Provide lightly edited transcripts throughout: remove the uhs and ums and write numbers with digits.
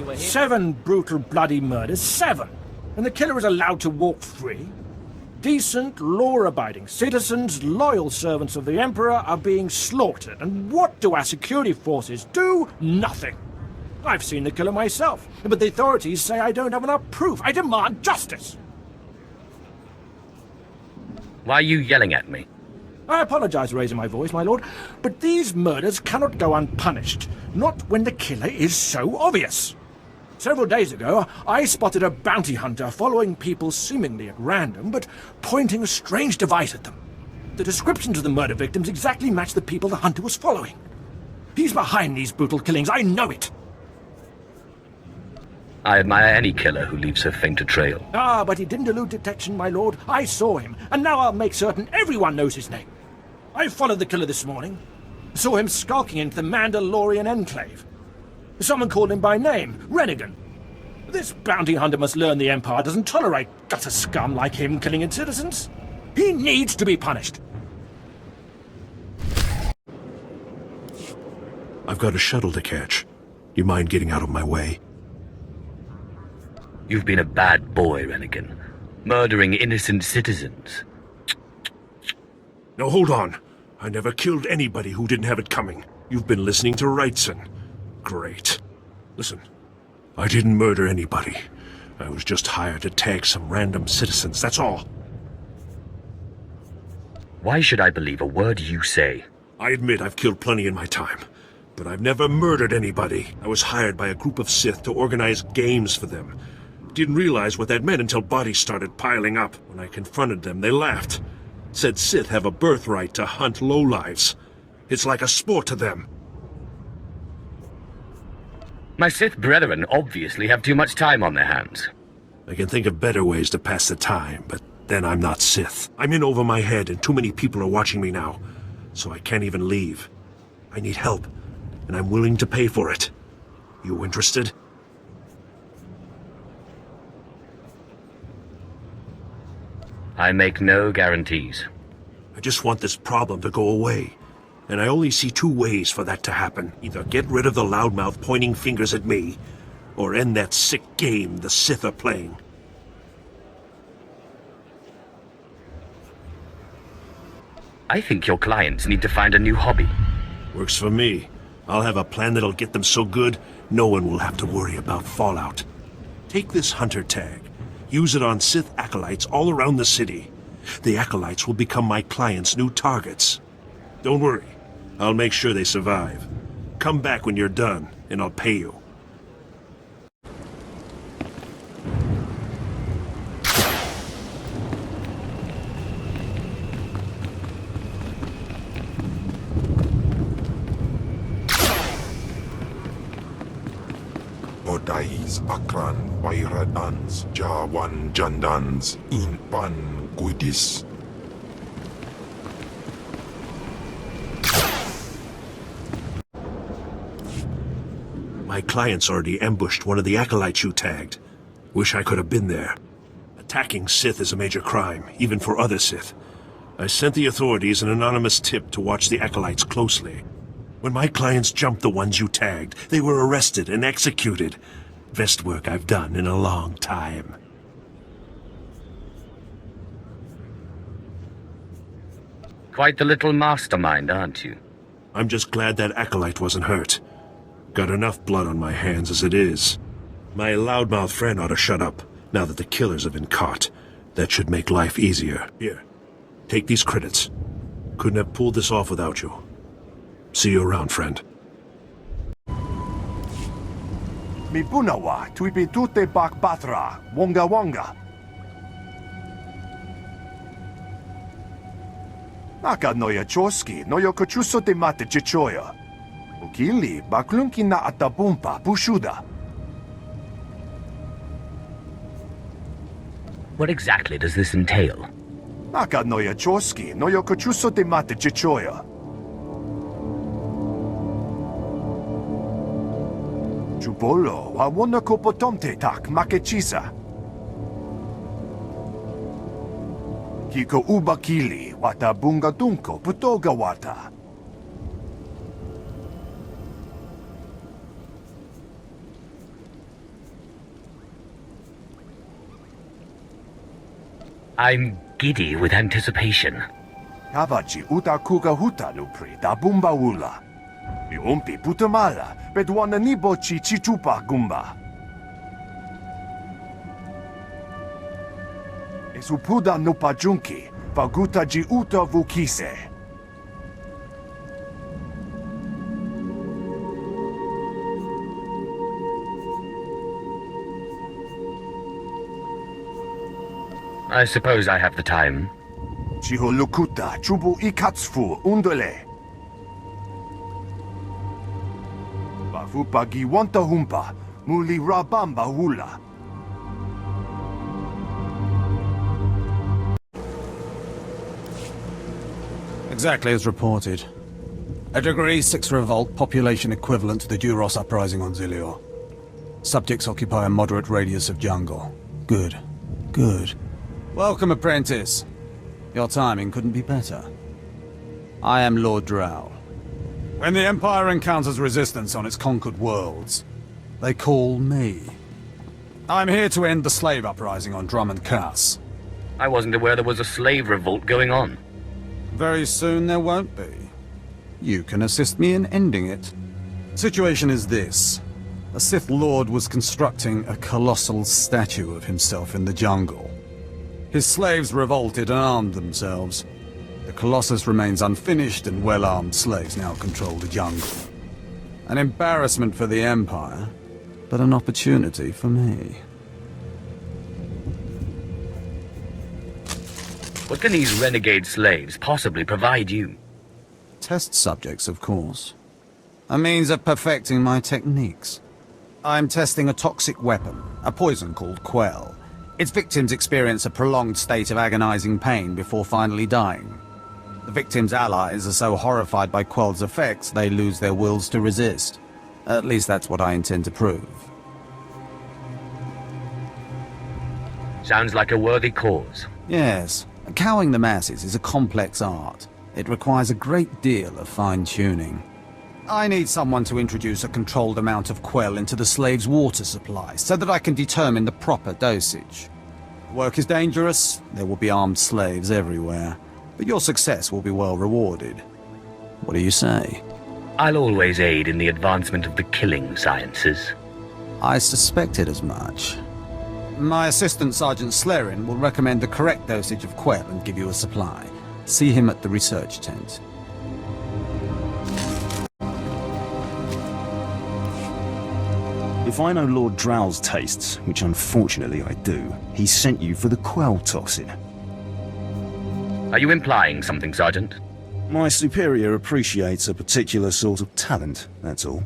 we're here. 7 brutal, bloody murders. 7! And the killer is allowed to walk free? Decent, law-abiding citizens, loyal servants of the Emperor are being slaughtered. And what do our security forces do? Nothing. I've seen the killer myself, but the authorities say I don't have enough proof. I demand justice! Why are you yelling at me? I apologize for raising my voice, my lord, but these murders cannot go unpunished. Not when the killer is so obvious. Several days ago, I spotted a bounty hunter following people seemingly at random, but pointing a strange device at them. The descriptions of the murder victims exactly match the people the hunter was following. He's behind these brutal killings, I know it! I admire any killer who leaves a faint trail. Ah, but he didn't elude detection, my lord. I saw him, and now I'll make certain everyone knows his name. I followed the killer this morning. Saw him skulking into the Mandalorian Enclave. Someone called him by name, Rennigan. This bounty hunter must learn the Empire doesn't tolerate gutter scum like him killing its citizens. He needs to be punished. I've got a shuttle to catch. You mind getting out of my way? You've been a bad boy, Rennigan. Murdering innocent citizens. No, hold on. I never killed anybody who didn't have it coming. You've been listening to Wrightson. Great. Listen, I didn't murder anybody. I was just hired to tag some random citizens, that's all. Why should I believe a word you say? I admit I've killed plenty in my time, but I've never murdered anybody. I was hired by a group of Sith to organize games for them. Didn't realize what that meant until bodies started piling up. When I confronted them, they laughed. Said Sith have a birthright to hunt lowlives. It's like a sport to them. My Sith brethren obviously have too much time on their hands. I can think of better ways to pass the time, but then I'm not Sith. I'm in over my head and too many people are watching me now, so I can't even leave. I need help, and I'm willing to pay for it. You interested? I make no guarantees. I just want this problem to go away. And I only see 2 ways for that to happen. Either get rid of the loudmouth pointing fingers at me, or end that sick game the Sith are playing. I think your clients need to find a new hobby. Works for me. I'll have a plan that'll get them so good, no one will have to worry about fallout. Take this hunter tag. Use it on Sith acolytes all around the city. The acolytes will become my clients' new targets. Don't worry. I'll make sure they survive. Come back when you're done, and I'll pay you. Odais Akran Wairadans Jawan Jandans Inpan Gudis. My clients already ambushed one of the acolytes you tagged. Wish I could have been there. Attacking Sith is a major crime, even for other Sith. I sent the authorities an anonymous tip to watch the acolytes closely. When my clients jumped the ones you tagged, they were arrested and executed. Best work I've done in a long time. Quite the little mastermind, aren't you? I'm just glad that acolyte wasn't hurt. Got enough blood on my hands as it is. My loudmouth friend ought to shut up, now that the killers have been caught. That should make life easier. Here, take these credits. Couldn't have pulled this off without you. See you around, friend. Mi punawa, tuipi tute bak batra, wonga wonga. Naka noya choski, noyo kochuso te mate chichoya. Ukili, baklunki na atapumpa, pushuda. What exactly does this entail? Naka noya choski, noyo kochuso te mate chichoya. Chupolo, wawona kopotomte tak makechisa. Kiko ubakili, wata bunga dunko, putoga wata. I'm giddy with anticipation. Kavachi uta kuga huta lupri da bumba wula. Mi umpi putamala, bedwana nibochi chichupa gumba. Esupuda nupajunki, vaguta ji uta vukise. I suppose I have the time. Chiho lukuta chubu ikatsfu undole. Bafupagi wanta humpa, muli rabamba hula. Exactly as reported. A Degree 6 revolt, population equivalent to the Duros uprising on Zilior. Subjects occupy a moderate radius of jungle. Good. Good. Welcome, apprentice. Your timing couldn't be better. I am Lord Drow. When the Empire encounters resistance on its conquered worlds, they call me. I'm here to end the slave uprising on Dromund Kaas. I wasn't aware there was a slave revolt going on. Very soon there won't be. You can assist me in ending it. Situation is this. A Sith Lord was constructing a colossal statue of himself in the jungle. His slaves revolted and armed themselves. The Colossus remains unfinished, and well-armed slaves now control the jungle. An embarrassment for the Empire, but an opportunity for me. What can these renegade slaves possibly provide you? Test subjects, of course. A means of perfecting my techniques. I'm testing a toxic weapon, a poison called Quell. Its victims experience a prolonged state of agonizing pain before finally dying. The victims' allies are so horrified by Quell's effects, they lose their wills to resist. At least that's what I intend to prove. Sounds like a worthy cause. Yes. Cowing the masses is a complex art. It requires a great deal of fine-tuning. I need someone to introduce a controlled amount of Quell into the slave's water supply, so that I can determine the proper dosage. Work is dangerous, there will be armed slaves everywhere, but your success will be well rewarded. What do you say? I'll always aid in the advancement of the killing sciences. I suspected as much. My assistant, Sergeant Slerin, will recommend the correct dosage of Quell and give you a supply. See him at the research tent. If I know Lord Drow's tastes, which unfortunately I do, he sent you for the Quell toxin. Are you implying something, Sergeant? My superior appreciates a particular sort of talent, that's all.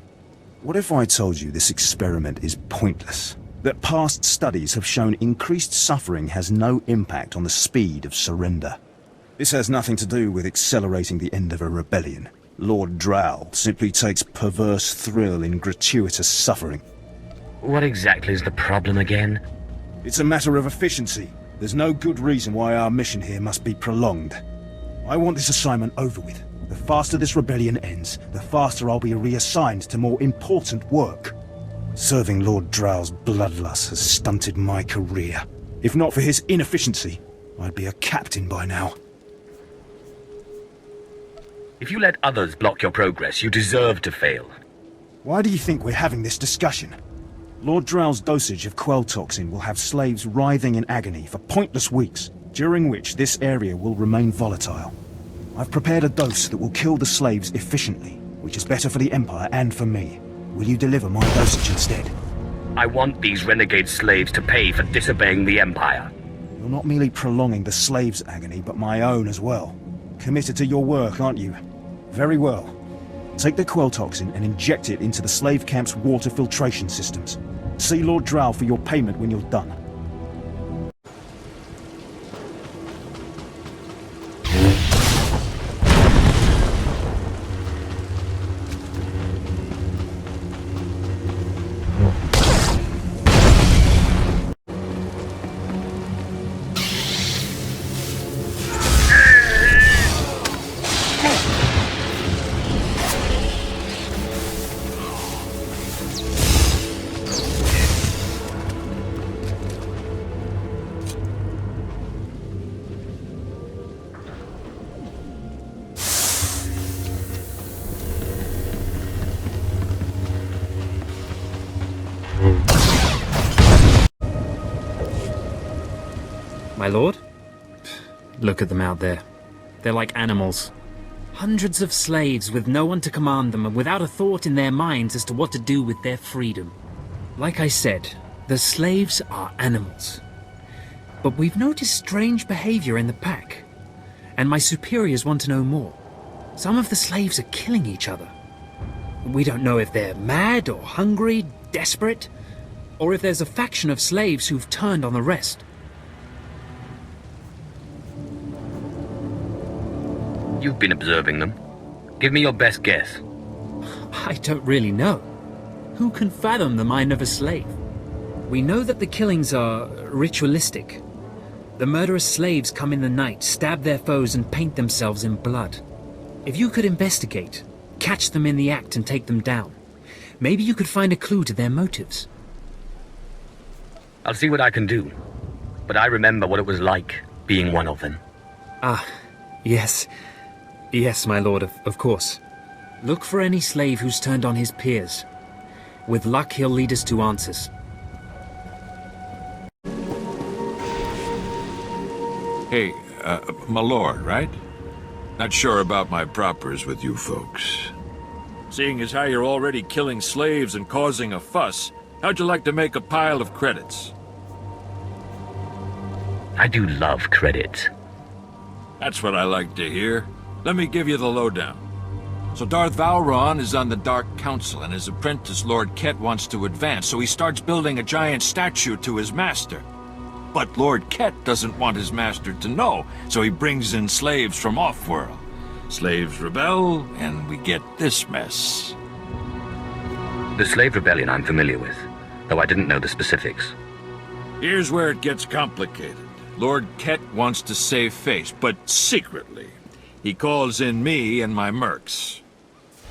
What if I told you this experiment is pointless? That past studies have shown increased suffering has no impact on the speed of surrender. This has nothing to do with accelerating the end of a rebellion. Lord Drow simply takes perverse thrill in gratuitous suffering. What exactly is the problem again? It's a matter of efficiency. There's no good reason why our mission here must be prolonged. I want this assignment over with. The faster this rebellion ends, the faster I'll be reassigned to more important work. Serving Lord Drow's bloodlust has stunted my career. If not for his inefficiency, I'd be a captain by now. If you let others block your progress, you deserve to fail. Why do you think we're having this discussion? Lord Drow's dosage of Quell toxin will have slaves writhing in agony for pointless weeks, during which this area will remain volatile. I've prepared a dose that will kill the slaves efficiently, which is better for the Empire and for me. Will you deliver my dosage instead? I want these renegade slaves to pay for disobeying the Empire. You're not merely prolonging the slaves' agony, but my own as well. Committed to your work, aren't you? Very well. Take the Quell toxin and inject it into the slave camp's water filtration systems. See Lord Drow for your payment when you're done. My lord? Look at them out there. They're like animals. Hundreds of slaves with no one to command them and without a thought in their minds as to what to do with their freedom. Like I said, the slaves are animals. But we've noticed strange behavior in the pack. And my superiors want to know more. Some of the slaves are killing each other. We don't know if they're mad or hungry, desperate, or if there's a faction of slaves who've turned on the rest. You've been observing them. Give me your best guess. I don't really know. Who can fathom the mind of a slave? We know that the killings are ritualistic. The murderous slaves come in the night, stab their foes and paint themselves in blood. If you could investigate, catch them in the act and take them down, maybe you could find a clue to their motives. I'll see what I can do. But I remember what it was like being one of them. Ah, yes. Yes, my lord, of course. Look for any slave who's turned on his peers. With luck, he'll lead us to answers. Hey, my lord, right? Not sure about my propers with you folks. Seeing as how you're already killing slaves and causing a fuss, how'd you like to make a pile of credits? I do love credits. That's what I like to hear. Let me give you the lowdown. So Darth Vowron is on the Dark Council, and his apprentice Lord Ket wants to advance, so he starts building a giant statue to his master. But Lord Ket doesn't want his master to know, so he brings in slaves from off-world. Slaves rebel, and we get this mess. The slave rebellion I'm familiar with, though I didn't know the specifics. Here's where it gets complicated. Lord Ket wants to save face, but secretly. He calls in me and my mercs.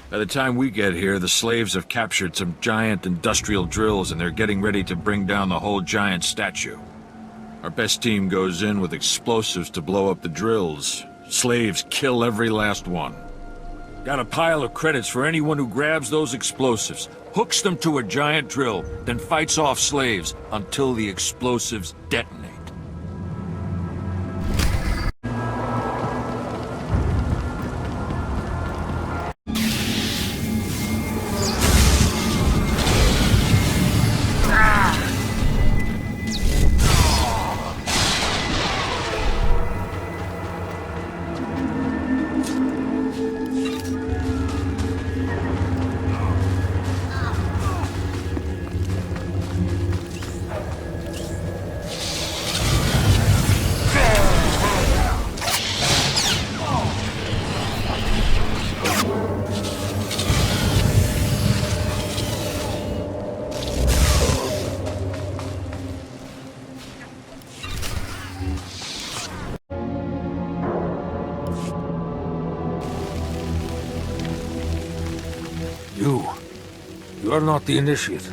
By the time we get here, the slaves have captured some giant industrial drills and they're getting ready to bring down the whole giant statue. Our best team goes in with explosives to blow up the drills. Slaves kill every last one. Got a pile of credits for anyone who grabs those explosives, hooks them to a giant drill, then fights off slaves until the explosives detonate. You are not the initiate.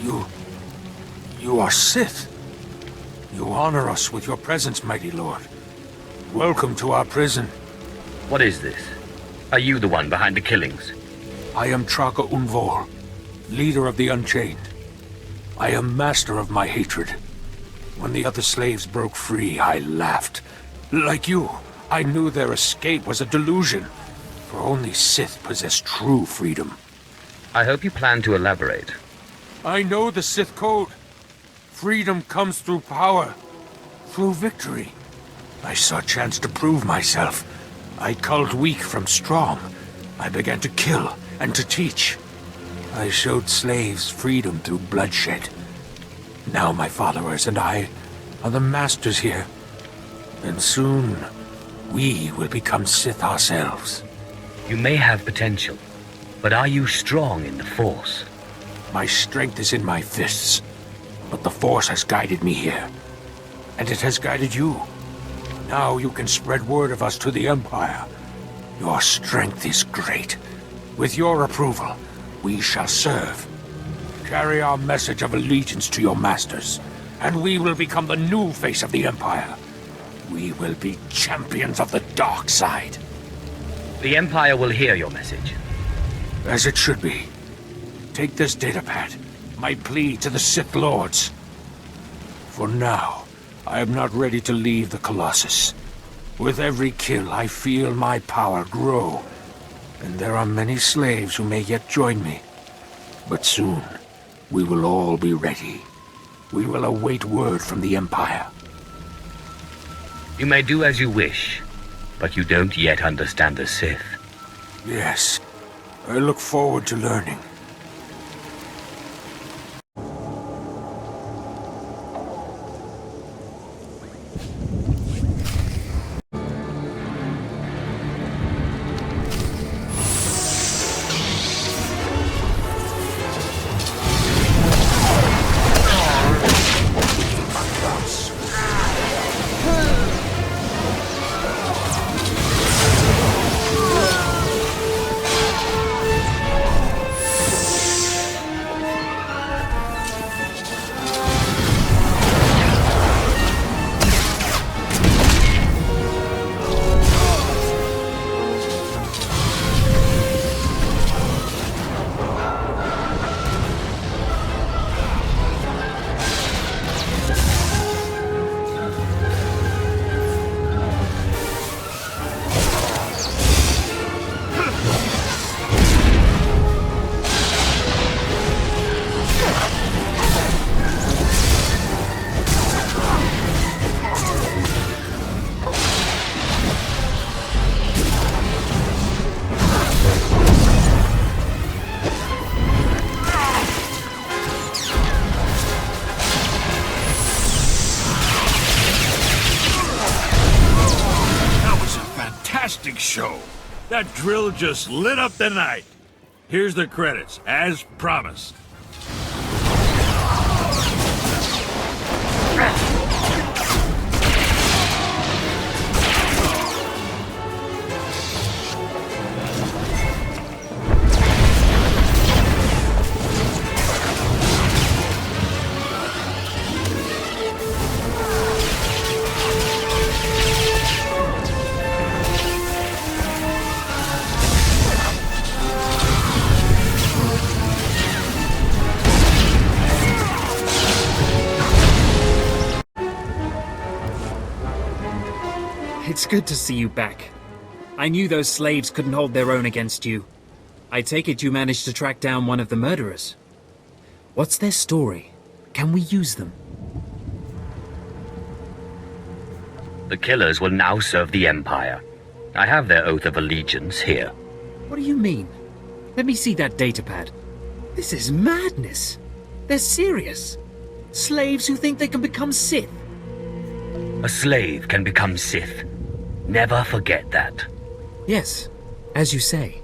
You are Sith. You honor us with your presence, mighty lord. Welcome to our prison. What is this? Are you the one behind the killings? I am Traka Unvor, leader of the Unchained. I am master of my hatred. When the other slaves broke free, I laughed. Like you, I knew their escape was a delusion, for only Sith possess true freedom. I hope you plan to elaborate. I know the Sith code. Freedom comes through power, through victory. I saw a chance to prove myself. I culled weak from strong. I began to kill and to teach. I showed slaves freedom through bloodshed. Now my followers and I are the masters here. And soon, we will become Sith ourselves. You may have potential, but are you strong in the Force? My strength is in my fists, but the Force has guided me here. And it has guided you. Now you can spread word of us to the Empire. Your strength is great. With your approval, we shall serve. Carry our message of allegiance to your masters, and we will become the new face of the Empire. We will be champions of the dark side. The Empire will hear your message. As it should be. Take this datapad, my plea to the Sith Lords. For now, I am not ready to leave the Colossus. With every kill, I feel my power grow. And there are many slaves who may yet join me. But soon, we will all be ready. We will await word from the Empire. You may do as you wish, but you don't yet understand the Sith. Yes, I look forward to learning. Show. That drill just lit up the night. Here's the credits, as promised. It's good to see you back. I knew those slaves couldn't hold their own against you. I take it you managed to track down one of the murderers. What's their story? Can we use them? The killers will now serve the Empire. I have their oath of allegiance here. What do you mean? Let me see that datapad. This is madness. They're serious. Slaves who think they can become Sith. A slave can become Sith. Never forget that. Yes, as you say.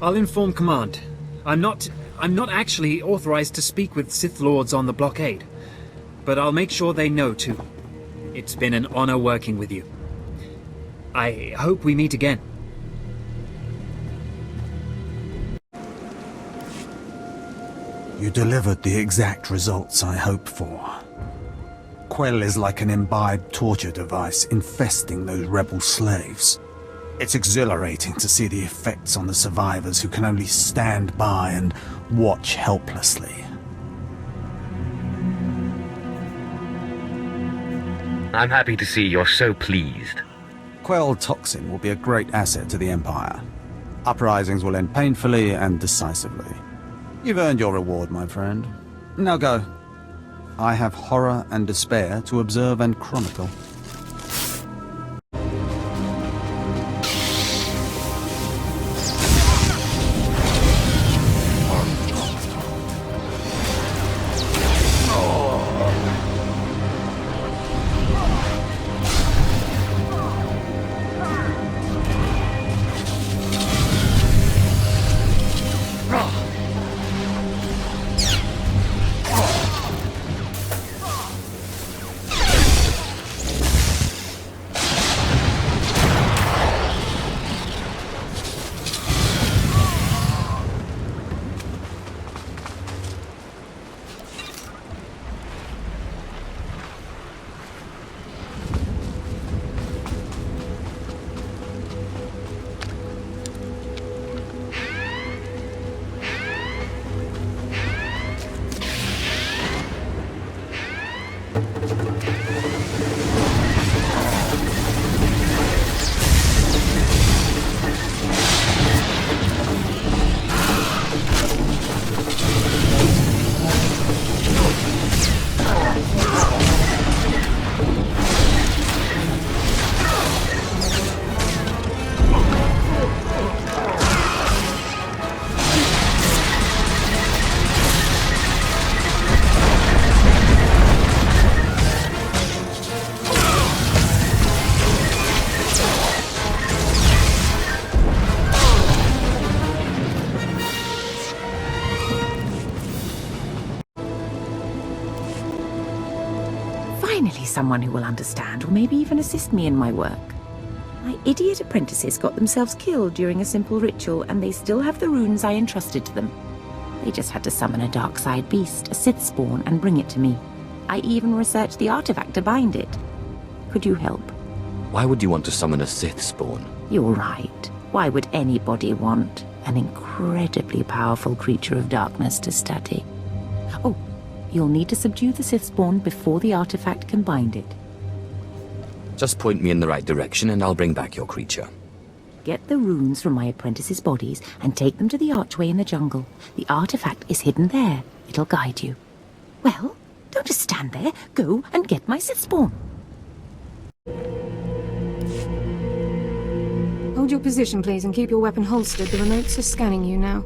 I'll inform Command. I'm not actually authorized to speak with Sith Lords on the blockade. But I'll make sure they know too. It's been an honor working with you. I hope we meet again. You delivered the exact results I hoped for. Quell is like an imbibed torture device infesting those rebel slaves. It's exhilarating to see the effects on the survivors who can only stand by and watch helplessly. I'm happy to see you're so pleased. Quell toxin will be a great asset to the Empire. Uprisings will end painfully and decisively. You've earned your reward, my friend. Now go. I have horror and despair to observe and chronicle. Finally, someone who will understand, or maybe even assist me in my work. My idiot apprentices got themselves killed during a simple ritual, and they still have the runes I entrusted to them. They just had to summon a dark side beast, a Sith spawn, and bring it to me. I even researched the artifact to bind it. Could you help? Why would you want to summon a Sith spawn? You're right. Why would anybody want an incredibly powerful creature of darkness to study? Oh, you'll need to subdue the Sith spawn before the artifact can bind it. Just point me in the right direction and I'll bring back your creature. Get the runes from my apprentices' bodies and take them to the archway in the jungle. The artifact is hidden there. It'll guide you. Well, don't just stand there. Go and get my Sith spawn. Hold your position, please, and keep your weapon holstered. The remotes are scanning you now.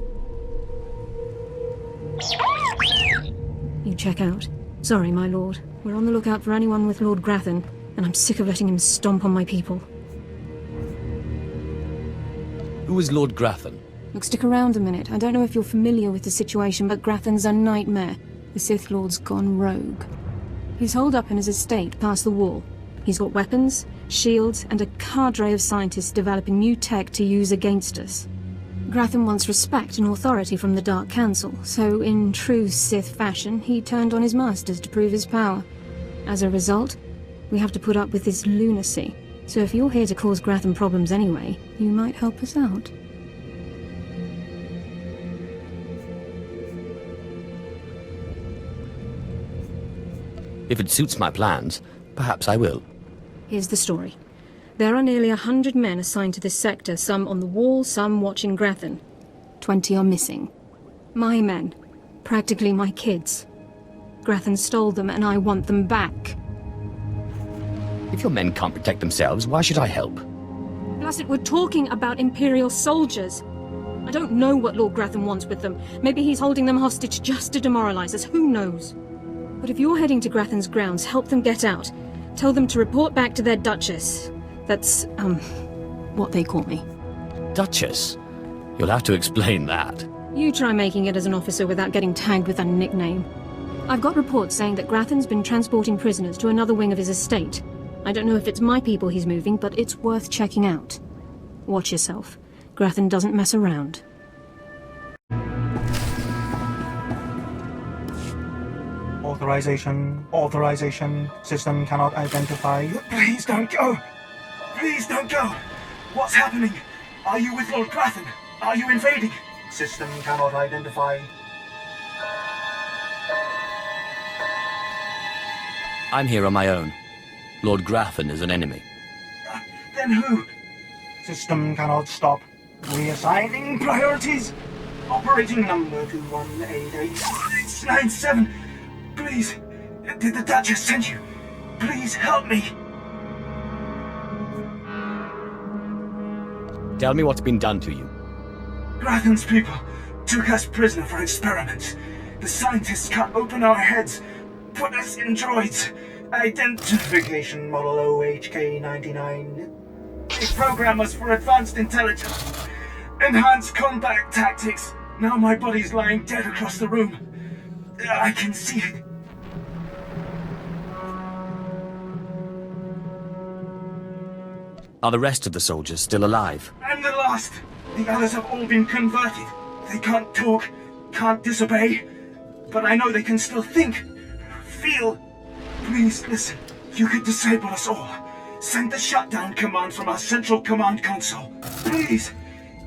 You check out. Sorry, my lord. We're on the lookout for anyone with Lord Grathan, and I'm sick of letting him stomp on my people. Who is Lord Grathan? Look, stick around a minute. I don't know if you're familiar with the situation, but Grathan's a nightmare. The Sith Lord's gone rogue. He's holed up in his estate past the wall. He's got weapons, shields, and a cadre of scientists developing new tech to use against us. Grathan wants respect and authority from the Dark Council, so in true Sith fashion, he turned on his masters to prove his power. As a result, we have to put up with this lunacy. So if you're here to cause Grathan problems anyway, you might help us out. If it suits my plans, perhaps I will. Here's the story. There are nearly 100 men assigned to this sector, some on the wall, some watching Grathan. 20 are missing. My men. Practically my kids. Grathan stole them, and I want them back. If your men can't protect themselves, why should I help? Plus, we're talking about Imperial soldiers. I don't know what Lord Grathan wants with them. Maybe he's holding them hostage just to demoralize us, who knows? But if you're heading to Grathan's grounds, help them get out. Tell them to report back to their Duchess. That's, what they call me. Duchess? You'll have to explain that. You try making it as an officer without getting tagged with a nickname. I've got reports saying that Grathan's been transporting prisoners to another wing of his estate. I don't know if it's my people he's moving, but it's worth checking out. Watch yourself. Grathan doesn't mess around. Authorization. Authorization. System cannot identify. Please don't go! Please don't go! What's happening? Are you with Lord Grathan? Are you invading? System cannot identify. I'm here on my own. Lord Grathan is an enemy. Then who? System cannot stop. Reassigning Priorities! Operating number 2188-697. Please, did the Duchess send you? Please help me. Tell me what's been done to you. Grathan's people took us prisoner for experiments. The scientists cut open our heads, put us in droids. Identification model OHK-99. They program us for advanced intelligence. Enhanced combat tactics. Now my body's lying dead across the room. I can see it. Are the rest of the soldiers still alive? I'm the last. The others have all been converted. They can't talk, can't disobey. But I know they can still think, feel. Please, listen. You could disable us all. Send the shutdown command from our central command console. Please.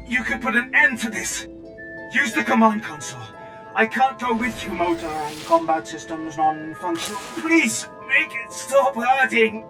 You could put an end to this. Use the command console. I can't go with you, motor and combat systems non-functional. Please, make it stop hurting.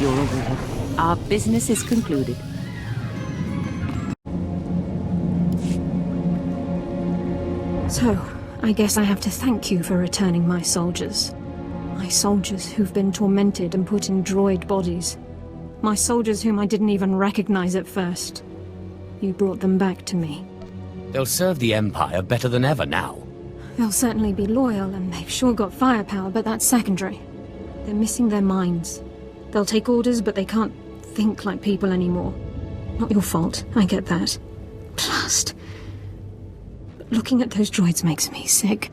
you're aware. Our business is concluded. So, I guess I have to thank you for returning my soldiers. My soldiers who've been tormented and put in droid bodies. My soldiers whom I didn't even recognize at first. You brought them back to me. They'll serve the Empire better than ever now. They'll certainly be loyal, and they've sure got firepower, but that's secondary. They're missing their minds. They'll take orders, but they can't think like people anymore. Not your fault, I get that. Blast. But looking at those droids makes me sick.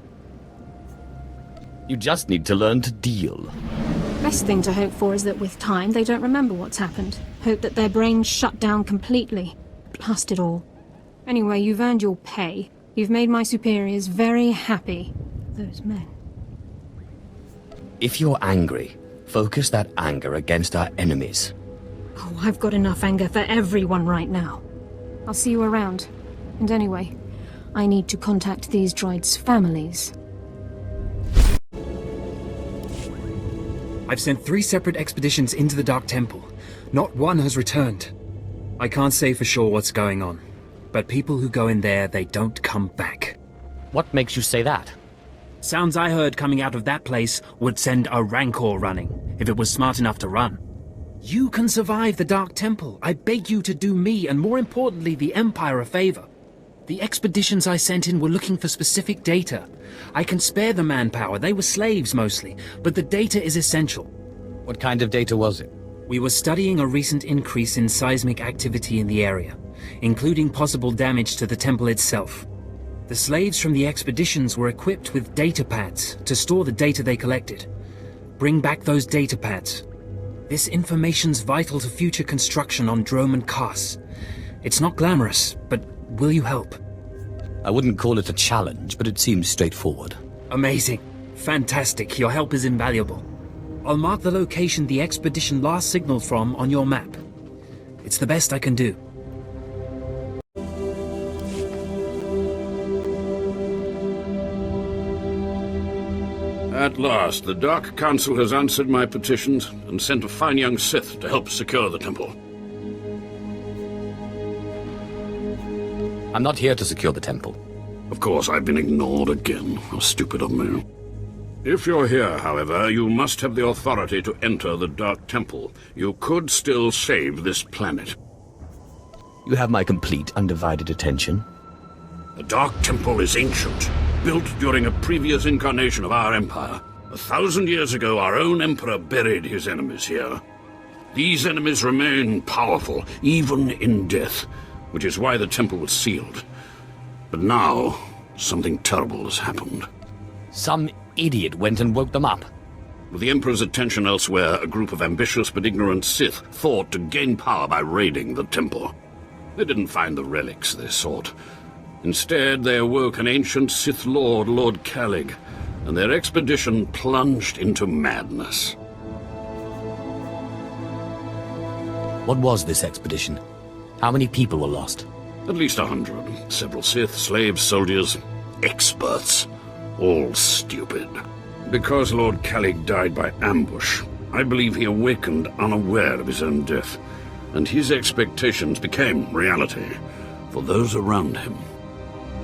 You just need to learn to deal. Best thing to hope for is that with time they don't remember what's happened. Hope that their brains shut down completely. Blast it all. Anyway, you've earned your pay. You've made my superiors very happy. Those men. If you're angry, focus that anger against our enemies. Oh, I've got enough anger for everyone right now. I'll see you around. And anyway, I need to contact these droids' families. I've sent 3 separate expeditions into the Dark Temple. Not one has returned. I can't say for sure what's going on, but people who go in there, they don't come back. What makes you say that? Sounds I heard coming out of that place would send a Rancor running, if it was smart enough to run. You can survive the Dark Temple. I beg you to do me, and more importantly, the Empire a favor. The expeditions I sent in were looking for specific data. I can spare the manpower, they were slaves mostly, but the data is essential. What kind of data was it? We were studying a recent increase in seismic activity in the area, including possible damage to the temple itself. The slaves from the expeditions were equipped with data pads to store the data they collected. Bring back those data pads. This information's vital to future construction on Dromund and Kaas. It's not glamorous, but will you help? I wouldn't call it a challenge, but it seems straightforward. Amazing. Fantastic. Your help is invaluable. I'll mark the location the expedition last signaled from on your map. It's the best I can do. At last, the Dark Council has answered my petitions and sent a fine young Sith to help secure the temple. I'm not here to secure the temple. Of course, I've been ignored again. How stupid of me. If you're here, however, you must have the authority to enter the Dark Temple. You could still save this planet. You have my complete, undivided attention. The Dark Temple is ancient, built during a previous incarnation of our Empire. 1,000 years ago, our own Emperor buried his enemies here. These enemies remain powerful, even in death, which is why the temple was sealed. But now, something terrible has happened. Some idiot went and woke them up. With the Emperor's attention elsewhere, a group of ambitious but ignorant Sith thought to gain power by raiding the temple. They didn't find the relics they sought. Instead, they awoke an ancient Sith Lord, Lord Kalig, and their expedition plunged into madness. What was this expedition? How many people were lost? At least 100. Several Sith, slaves, soldiers, experts. All stupid. Because Lord Kalig died by ambush, I believe he awakened unaware of his own death, and his expectations became reality for those around him.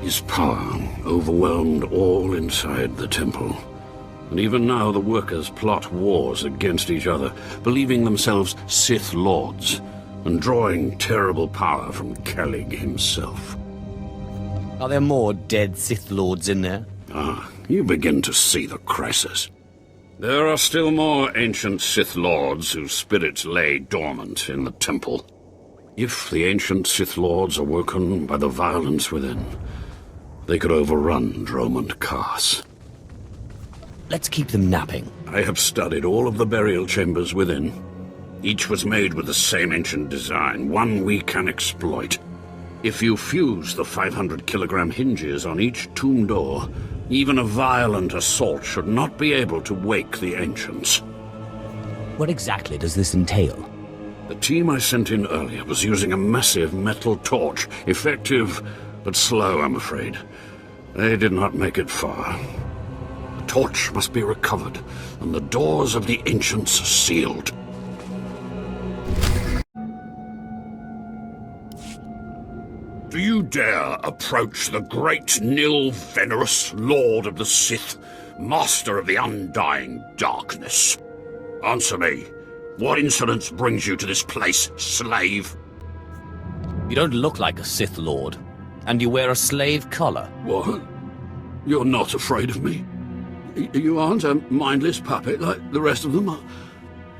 His power overwhelmed all inside the temple, and even now the workers plot wars against each other, believing themselves Sith Lords, and drawing terrible power from Kalig himself. Are there more dead Sith Lords in there? Ah, you begin to see the crisis. There are still more ancient Sith Lords whose spirits lay dormant in the temple. If the ancient Sith Lords are woken by the violence within, they could overrun Dromund and Kaas. Let's keep them napping. I have studied all of the burial chambers within. Each was made with the same ancient design, one we can exploit. If you fuse the 500-kilogram hinges on each tomb door, even a violent assault should not be able to wake the ancients. What exactly does this entail? The team I sent in earlier was using a massive metal torch. Effective, but slow, I'm afraid. They did not make it far. The torch must be recovered, and the doors of the ancients sealed. Do you dare approach the great Nil Venerus, Lord of the Sith, Master of the Undying Darkness? Answer me. What insolence brings you to this place, slave? You don't look like a Sith Lord, and you wear a slave collar. What? You're not afraid of me? You aren't a mindless puppet like the rest of them?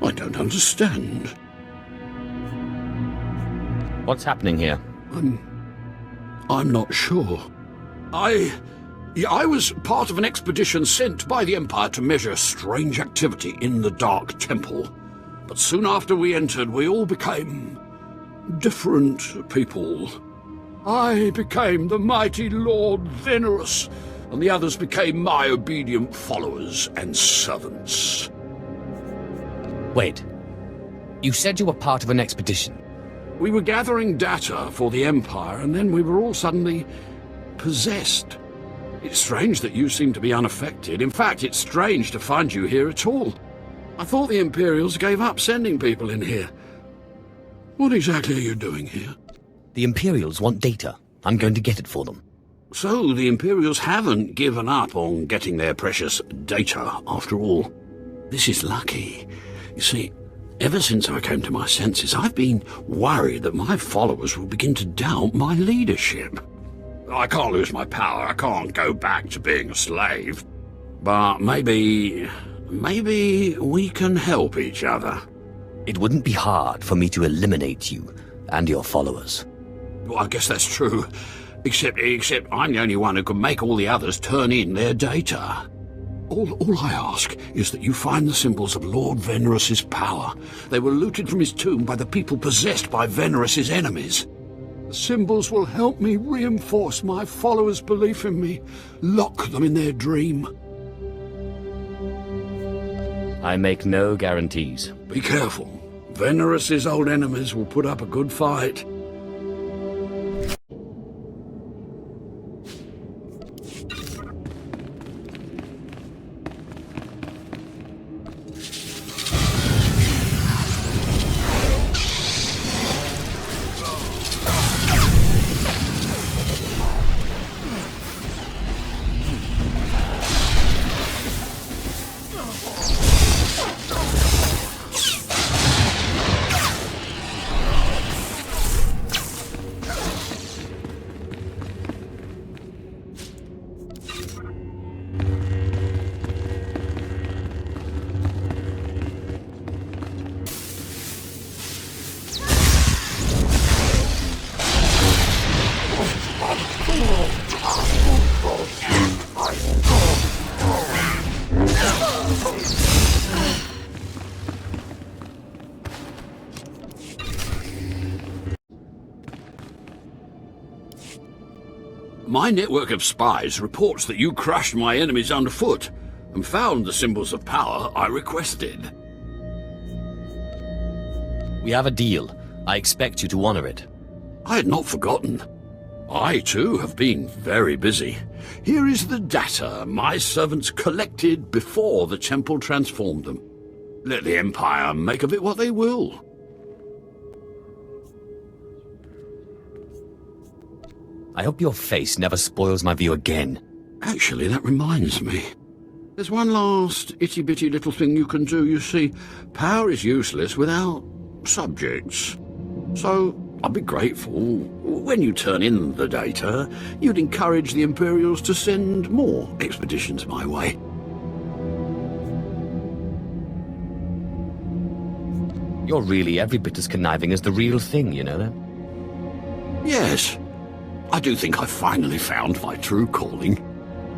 I don't understand. What's happening here? I'm not sure. I was part of an expedition sent by the Empire to measure strange activity in the Dark Temple. But soon after we entered, we all became different people. I became the mighty Lord Venerus, and the others became my obedient followers and servants. Wait. You said you were part of an expedition. We were gathering data for the Empire, and then we were all suddenly possessed. It's strange that you seem to be unaffected. In fact, it's strange to find you here at all. I thought the Imperials gave up sending people in here. What exactly are you doing here? The Imperials want data. I'm going to get it for them. So the Imperials haven't given up on getting their precious data, after all. This is lucky. You see, ever since I came to my senses, I've been worried that my followers will begin to doubt my leadership. I can't lose my power. I can't go back to being a slave. But maybe we can help each other. It wouldn't be hard for me to eliminate you and your followers. Well, I guess that's true. Except I'm the only one who can make all the others turn in their data. All I ask is that you find the symbols of Lord Venerus's power. They were looted from his tomb by the people possessed by Venerus's enemies. The symbols will help me reinforce my followers' belief in me, lock them in their dream. I make no guarantees. Be careful. Venerus's old enemies will put up a good fight. My network of spies reports that you crushed my enemies underfoot and found the symbols of power I requested. We have a deal. I expect you to honor it. I had not forgotten. I, too, have been very busy. Here is the data my servants collected before the temple transformed them. Let the Empire make of it what they will. I hope your face never spoils my view again. Actually, that reminds me. There's one last itty-bitty little thing you can do. You see, power is useless without subjects. So, I'd be grateful when you turn in the data, you'd encourage the Imperials to send more expeditions my way. You're really every bit as conniving as the real thing, you know that? Yes. I do think I've finally found my true calling.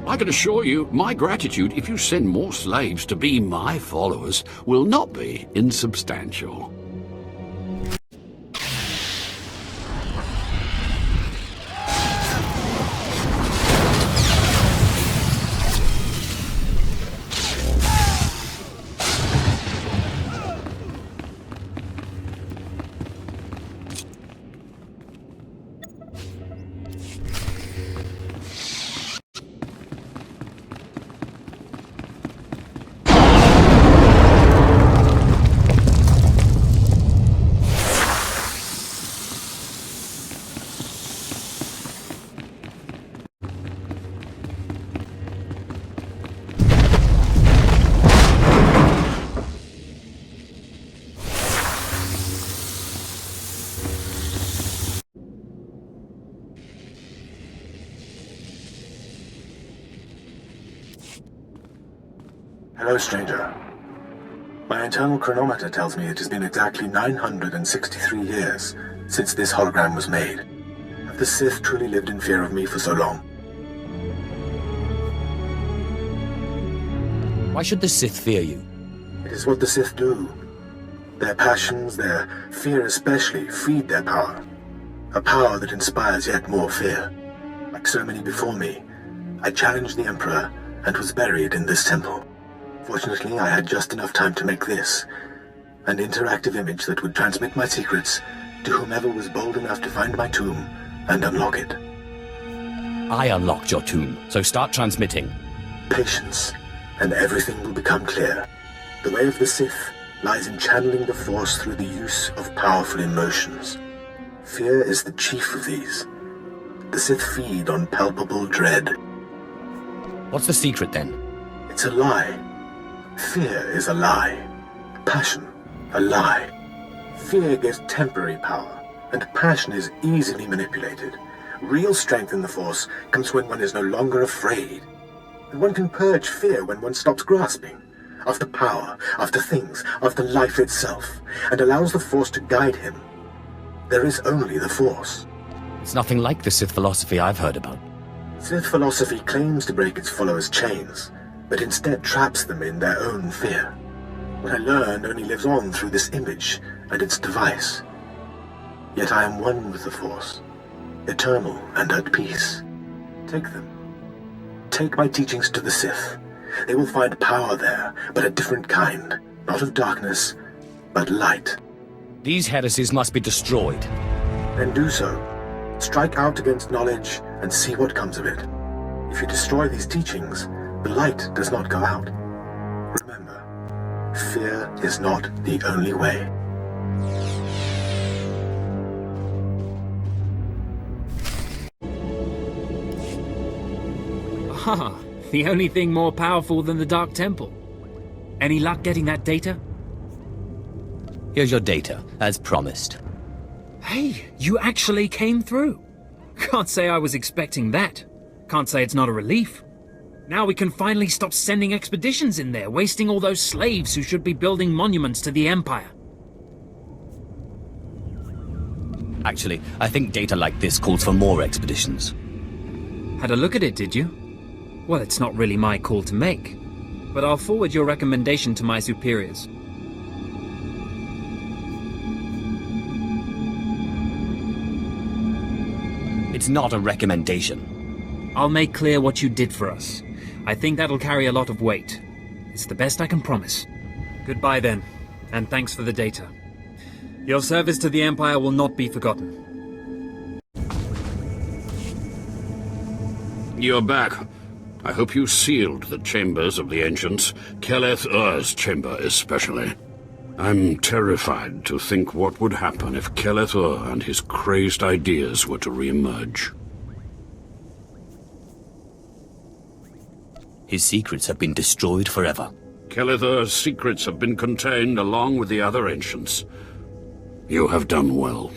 I can assure you, my gratitude if you send more slaves to be my followers will not be insubstantial. Hello, stranger. My internal chronometer tells me it has been exactly 963 years since this hologram was made. Have the Sith truly lived in fear of me for so long? Why should the Sith fear you? It is what the Sith do. Their passions, their fear especially, feed their power. A power that inspires yet more fear. Like so many before me, I challenged the Emperor and was buried in this temple. Fortunately, I had just enough time to make this, an interactive image that would transmit my secrets to whomever was bold enough to find my tomb and unlock it. I unlocked your tomb, so start transmitting. Patience, and everything will become clear. The way of the Sith lies in channeling the Force through the use of powerful emotions. Fear is the chief of these. The Sith feed on palpable dread. What's the secret then? It's a lie. Fear is a lie. Passion, a lie. Fear gives temporary power, and passion is easily manipulated. Real strength in the Force comes when one is no longer afraid. And one can purge fear when one stops grasping after power, after things, after life itself, and allows the Force to guide him. There is only the Force. It's nothing like the Sith philosophy I've heard about. Sith philosophy claims to break its followers' chains, but instead traps them in their own fear. What I learned only lives on through this image and its device. Yet I am one with the Force, eternal and at peace. Take them. Take my teachings to the Sith. They will find power there, but a different kind. Not of darkness, but light. These heresies must be destroyed. Then do so. Strike out against knowledge and see what comes of it. If you destroy these teachings, the light does not go out. Remember, fear is not the only way. Ah, the only thing more powerful than the Dark Temple. Any luck getting that data? Here's your data, as promised. Hey, you actually came through. Can't say I was expecting that. Can't say it's not a relief. Now we can finally stop sending expeditions in there, wasting all those slaves who should be building monuments to the Empire. Actually, I think data like this calls for more expeditions. Had a look at it, did you? Well, it's not really my call to make, but I'll forward your recommendation to my superiors. It's not a recommendation. I'll make clear what you did for us. I think that'll carry a lot of weight. It's the best I can promise. Goodbye then, and thanks for the data. Your service to the Empire will not be forgotten. You're back. I hope you sealed the chambers of the ancients, SWTOR's chamber especially. I'm terrified to think what would happen if SWTOR and his crazed ideas were to re-emerge. His secrets have been destroyed forever. SWTOR's secrets have been contained along with the other ancients. You have done well.